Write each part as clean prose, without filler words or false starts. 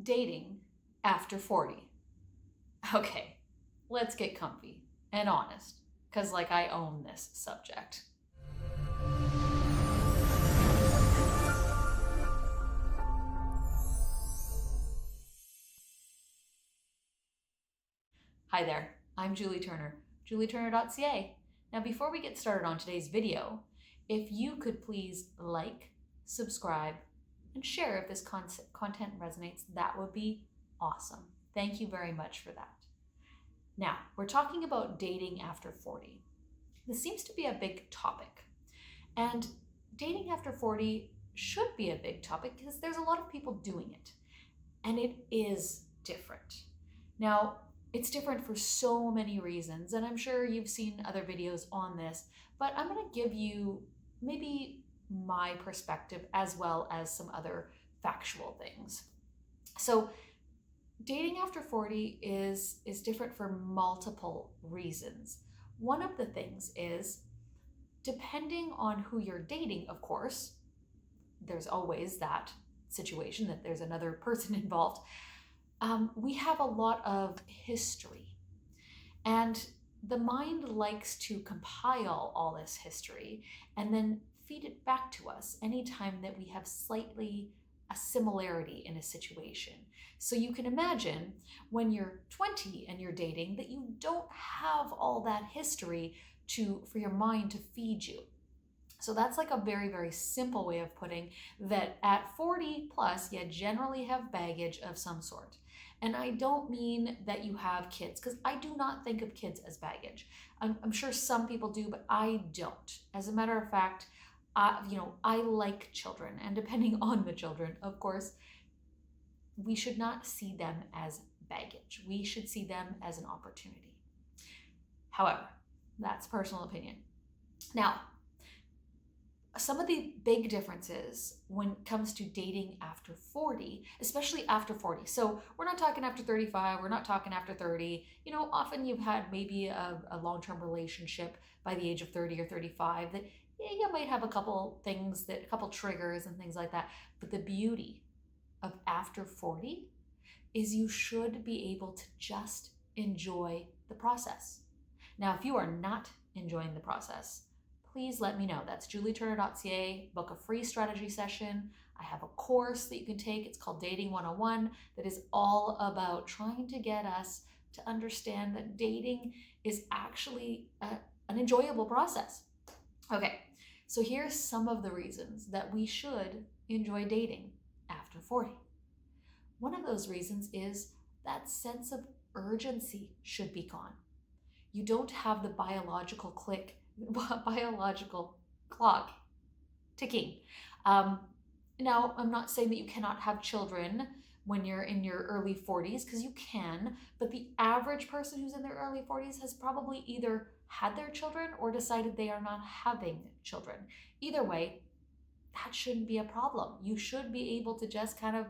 Dating after 40. Okay, let's get comfy and honest, because I own this subject. Hi there, I'm Julie Turner, julieturner.ca. Now, before we get started on today's video, if you could please like, subscribe, and share if this content resonates, that would be awesome. Thank you very much for that. Now, we're talking about dating after 40. This seems to be a big topic. And dating after 40 should be a big topic because there's a lot of people doing it. And it is different. Now, it's different for so many reasons, and I'm sure you've seen other videos on this, but I'm going to give you maybe my perspective as well as some other factual things. So, dating after 40 is different for multiple reasons. One of the things is, depending on who you're dating, of course, there's always that situation that there's another person involved. We have a lot of history, and the mind likes to compile all this history and then feed it back to us anytime that we have slightly a similarity in a situation. So you can imagine when you're 20 and you're dating that you don't have all that history for your mind to feed you. So that's a very, very simple way of putting that at 40 plus, you generally have baggage of some sort. And I don't mean that you have kids, because I do not think of kids as baggage. I'm sure some people do, but I don't. As a matter of fact, I like children, and depending on the children, of course, we should not see them as baggage. We should see them as an opportunity. However, that's personal opinion. Now, some of the big differences when it comes to dating after 40, especially after 40. So we're not talking after 35, we're not talking after 30. Often you've had maybe a long-term relationship by the age of 30 or 35 that you might have a couple triggers and things like that. But the beauty of after 40 is you should be able to just enjoy the process. Now, if you are not enjoying the process, please let me know. That's julieturner.ca. Book a free strategy session. I have a course that you can take. It's called Dating 101 that is all about trying to get us to understand that dating is actually an enjoyable process. Okay, so here's some of the reasons that we should enjoy dating after 40. One of those reasons is that sense of urgency should be gone. You don't have the biological clock ticking. Now, I'm not saying that you cannot have children when you're in your early 40s, because you can, but the average person who's in their early 40s has probably either had their children or decided they are not having children. Either way, that shouldn't be a problem. You should be able to just kind of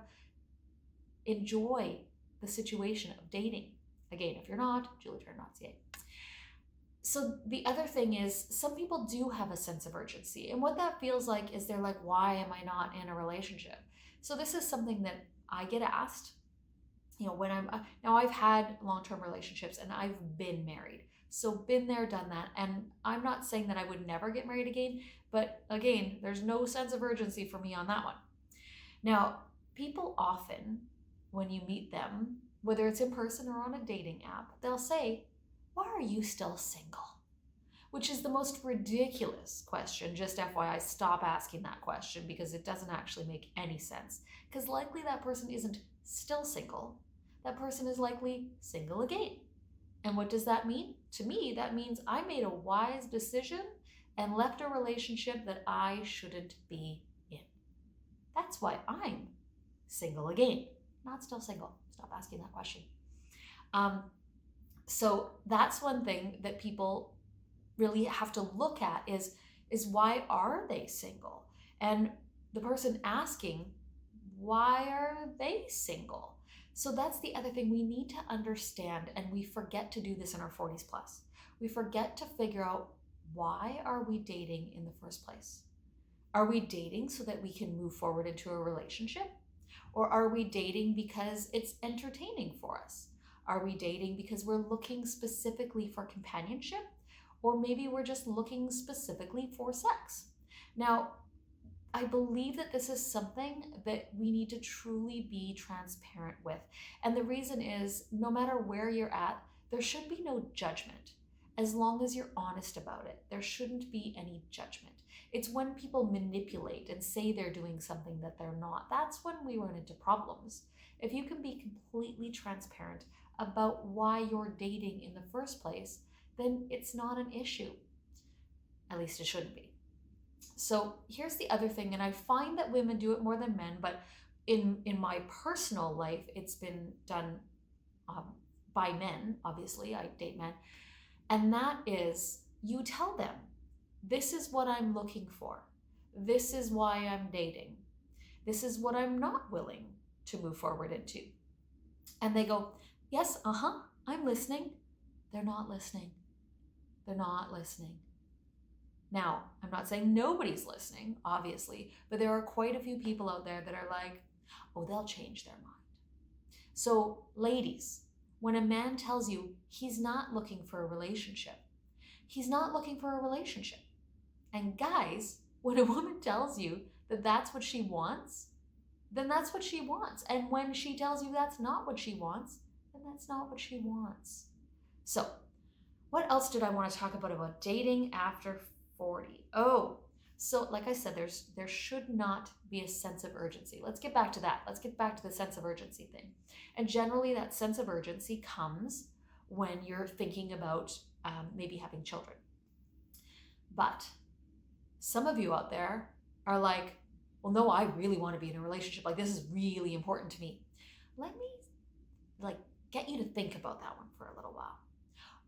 enjoy the situation of dating. Again, if you're not, julieturner.ca. So the other thing is, some people do have a sense of urgency. And what that feels like is they're like, why am I not in a relationship? So this is something that I get asked, when now I've had long-term relationships and I've been married. So been there, done that. And I'm not saying that I would never get married again, but again, there's no sense of urgency for me on that one. Now, people often, when you meet them, whether it's in person or on a dating app, they'll say, why are you still single? Which is the most ridiculous question. Just FYI, stop asking that question because it doesn't actually make any sense. Because likely that person isn't still single. That person is likely single again. And what does that mean? To me, that means I made a wise decision and left a relationship that I shouldn't be in. That's why I'm single again, not still single. Stop asking that question. So that's one thing that people really have to look at is why are they single? And the person asking, why are they single? So that's the other thing we need to understand, and we forget to do this in our 40s plus. We forget to figure out, why are we dating in the first place? Are we dating so that we can move forward into a relationship? Or are we dating because it's entertaining for us? Are we dating because we're looking specifically for companionship? Or maybe we're just looking specifically for sex? Now, I believe that this is something that we need to truly be transparent with. And the reason is no matter where you're at, there should be no judgment. As long as you're honest about it, there shouldn't be any judgment. It's when people manipulate and say they're doing something that they're not. That's when we run into problems. If you can be completely transparent about why you're dating in the first place, then it's not an issue. At least it shouldn't be. So here's the other thing, and I find that women do it more than men, but in my personal life, it's been done by men. Obviously, I date men. And that is, you tell them, this is what I'm looking for. This is why I'm dating. This is what I'm not willing to move forward into. And they go, yes, I'm listening. They're not listening. They're not listening. Now, I'm not saying nobody's listening, obviously, but there are quite a few people out there that are like, oh, they'll change their mind. So, ladies, when a man tells you he's not looking for a relationship, he's not looking for a relationship. And guys, when a woman tells you that that's what she wants, then that's what she wants. And when she tells you that's not what she wants, then that's not what she wants. So, what else did I want to talk about dating after 40? Oh, so like I said, there should not be a sense of urgency. Let's get back to that. Let's get back to the sense of urgency thing. And generally that sense of urgency comes when you're thinking about maybe having children. But some of you out there are like, well, no, I really want to be in a relationship. Like, this is really important to me. Let me get you to think about that one for a little while.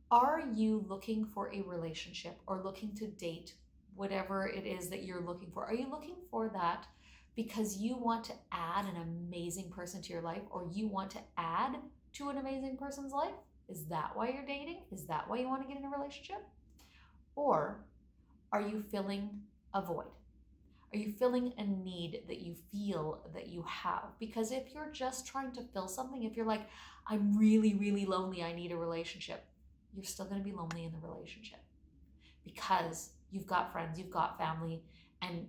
Are you looking for a relationship or looking to date, whatever it is that you're looking for? Are you looking for that because you want to add an amazing person to your life, or you want to add to an amazing person's life? Is that why you're dating? Is that why you want to get in a relationship? Or are you filling a void? Are you filling a need that you feel that you have? Because if you're just trying to fill something, if you're like, I'm really, really lonely, I need a relationship, you're still going to be lonely in the relationship because you've got friends, you've got family, and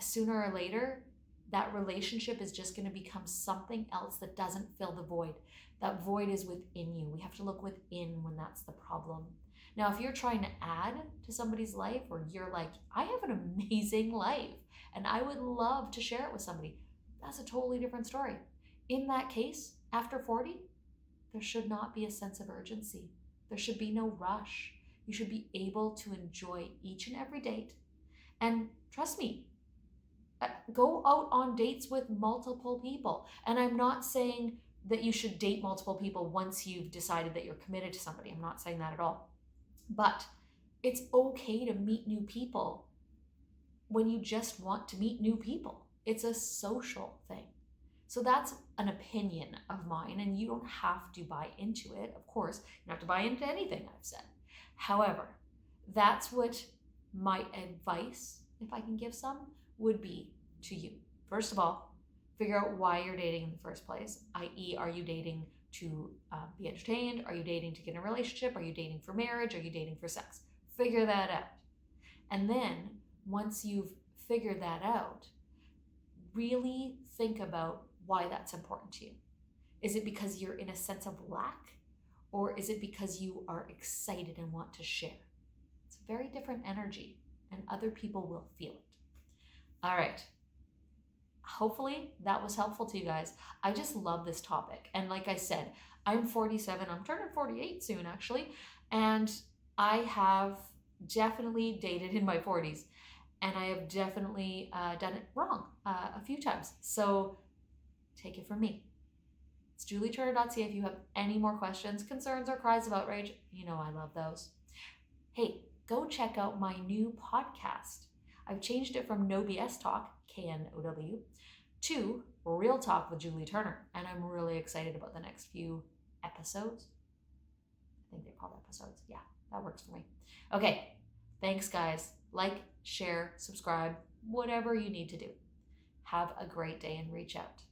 sooner or later, that relationship is just going to become something else that doesn't fill the void. That void is within you. We have to look within when that's the problem. Now, if you're trying to add to somebody's life, or you're like, I have an amazing life and I would love to share it with somebody, that's a totally different story. In that case, after 40, there should not be a sense of urgency. There should be no rush. You should be able to enjoy each and every date. And trust me, go out on dates with multiple people. And I'm not saying that you should date multiple people once you've decided that you're committed to somebody. I'm not saying that at all. But it's okay to meet new people when you just want to meet new people. It's a social thing. So that's an opinion of mine, and you don't have to buy into it. Of course, you don't have to buy into anything I've said. However, that's what my advice, if I can give some, would be to you. First of all, figure out why you're dating in the first place, i.e., are you dating to be entertained? Are you dating to get in a relationship? Are you dating for marriage? Are you dating for sex? Figure that out. And then once you've figured that out, really think about why that's important to you. Is it because you're in a sense of lack, or is it because you are excited and want to share? It's a very different energy, and other people will feel it. All right. Hopefully that was helpful to you guys. I just love this topic. And like I said, I'm 47. I'm turning 48 soon, actually. And I have definitely dated in my 40s. And I have definitely done it wrong a few times. So take it from me. It's julieturner.ca. If you have any more questions, concerns, or cries of outrage, you know I love those. Hey, go check out my new podcast. I've changed it from No BS Talk, KNOW, to Real Talk with Julie Turner. And I'm really excited about the next few episodes. I think they're called episodes. Yeah, that works for me. Okay, thanks guys. Like, share, subscribe, whatever you need to do. Have a great day and reach out.